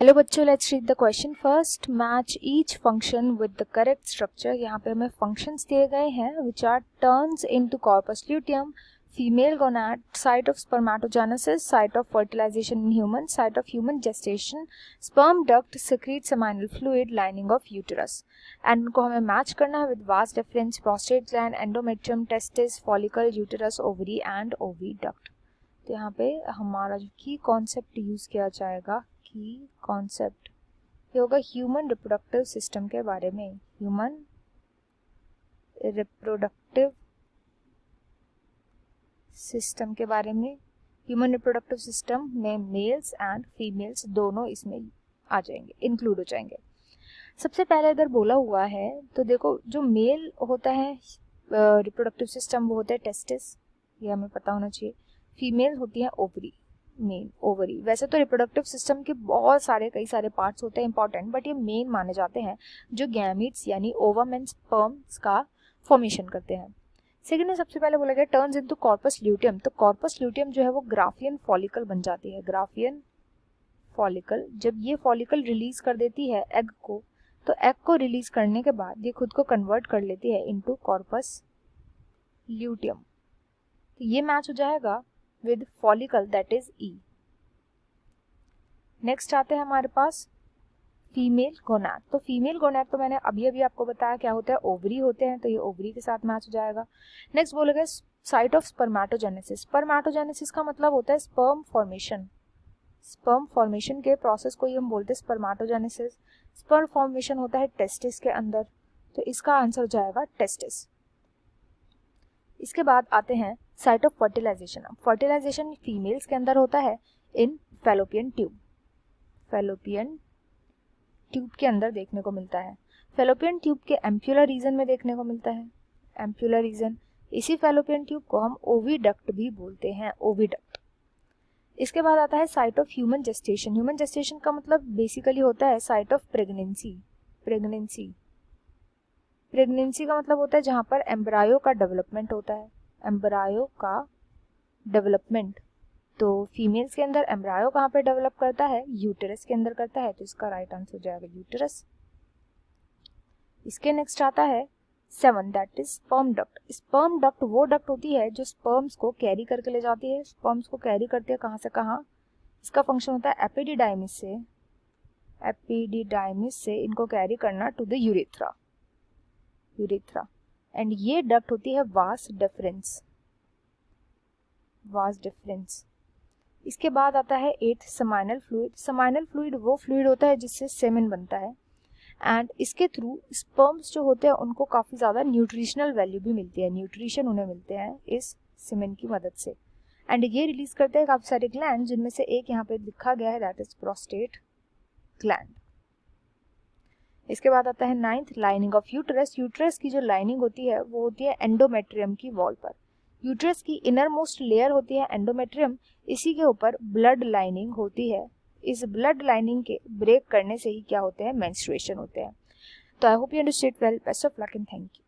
Hello बच्चों, let's read the question first. Match each function with the correct structure. यहाँ पे हमें functions दिए गए हैं which are turns into corpus luteum, female gonad, site of spermatogenesis, site of fertilisation in human, site of human gestation, sperm duct, secrete seminal fluid, lining of uterus. And उनको हमें match करना है with vas deferens, prostate gland, endometrium, testis, follicle, uterus, ovary and oviduct. तो यहाँ पे हमारा जो की कॉन्सेप्ट यूज किया जाएगा, की कॉन्सेप्ट ये होगा ह्यूमन रिप्रोडक्टिव सिस्टम के बारे में. ह्यूमन रिप्रोडक्टिव सिस्टम के बारे में. ह्यूमन रिप्रोडक्टिव सिस्टम में मेल्स एंड फीमेल्स दोनों इसमें आ जाएंगे, इंक्लूड हो जाएंगे. सबसे पहले इधर बोला हुआ है तो देखो, जो मेल होता है रिप्रोडक्टिव सिस्टम वो होता है टेस्टिस, ये हमें पता होना चाहिए. फीमेल होती है ओवरी, मेन ओवरी. वैसे तो रिप्रोडक्टिव सिस्टम के बहुत सारे कई सारे पार्ट्स होते हैं इंपॉर्टेंट, बट ये मेन माने जाते हैं जो गैमीट्स यानी ओवम एंड स्पर्म्स का फॉर्मेशन करते हैं. सेकेंड में सबसे पहले बोला गया टर्न्स इनटू कॉर्पस ल्यूटियम. तो कॉर्पस ल्यूटियम जो है वो ग्राफियन फॉलिकल बन जाती है. ग्राफियन फॉलिकल, जब ये फॉलिकल रिलीज कर देती है एग को, तो एग को रिलीज करने के बाद ये खुद को कन्वर्ट कर लेती है इनटू कॉर्पस ल्यूटियम. तो ये मैच हो जाएगा with follicle that is E. Next आते हैं हमारे पास फीमेल गोनाड. तो फीमेल गोनाड तो मैंने अभी आपको बताया क्या होता है, ओवरी होते हैं, तो ये ओवरी के साथ मैच हो जाएगा. नेक्स्ट बोलेगा साइट ऑफ स्पर्मेटोजेनेसिस. स्पर्मेटोजेनेसिस का मतलब होता है स्पर्म फॉर्मेशन. स्पर्म फॉर्मेशन के प्रोसेस को ही हम बोलते हैं स्पर्मेटोजेनेसिस. स्पर्म फॉर्मेशन होता है टेस्टिस के अंदर, तो इसका आंसर हो जाएगा टेस्टिस. इसके बाद आते हैं site of fertilisation. Fertilisation females के अंदर होता है in fallopian tube. Fallopian tube के अंदर देखने को मिलता है. फैलोपियन ट्यूब के एम्प्यूलर रीजन में देखने को मिलता है. एम्प्यूलर रीजन, इसी फैलोपियन ट्यूब को हम ओविडक्ट भी बोलते हैं, ओविडक्ट. इसके बाद आता है site of human gestation. Human gestation का मतलब बेसिकली होता है site of pregnancy. Pregnancy pregnancy का मतलब होता है जहां पर एम्ब्रायो का डेवलपमेंट होता है. एम्ब्रायो का डेवलपमेंट, तो फीमेल्स के अंदर एम्ब्रायो कहाँ पे डेवलप करता है, यूटेरस के अंदर करता है, तो इसका राइट आंसर हो जाएगा यूटेरस. इसके नेक्स्ट आता है 7, that is sperm duct. Sperm duct वो डक्ट होती है जो स्पर्म्स को कैरी करके ले जाती है. स्पर्म्स को कैरी करती है कहाँ से कहाँ, इसका फंक्शन होता है एपिडिडाइमिस से इनको कैरी करना टू द यूरेथ्रा. एंड ये डक्ट होती है वास डिफरेंस. इसके बाद आता है 8 सेमाइनल फ्लूइड. सेमाइनल फ्लूइड वो फ्लूइड होता है जिससे सेमेन बनता है, एंड इसके थ्रू स्पर्म्स जो होते हैं उनको काफी ज्यादा न्यूट्रिशनल वैल्यू भी मिलती है, न्यूट्रिशन उन्हें मिलते हैं इस सेमेन की मदद से. एंड ये रिलीज करते हैं काफी सारे ग्लैंड, जिनमें से एक यहाँ पे लिखा गया है, दैट इज प्रोस्टेट ग्लैंड. इसके बाद आता है 9th, lining of uterus. Uterus की जो लाइनिंग होती है वो होती है एंडोमेट्रियम की वॉल पर. यूटेरस की इनर मोस्ट लेयर होती है एंडोमेट्रियम, इसी के ऊपर ब्लड लाइनिंग होती है. इस ब्लड लाइनिंग के ब्रेक करने से ही क्या होते हैं, मेंस्ट्रुएशन होते हैं. तो I hope you understood well. Best of luck and thank you.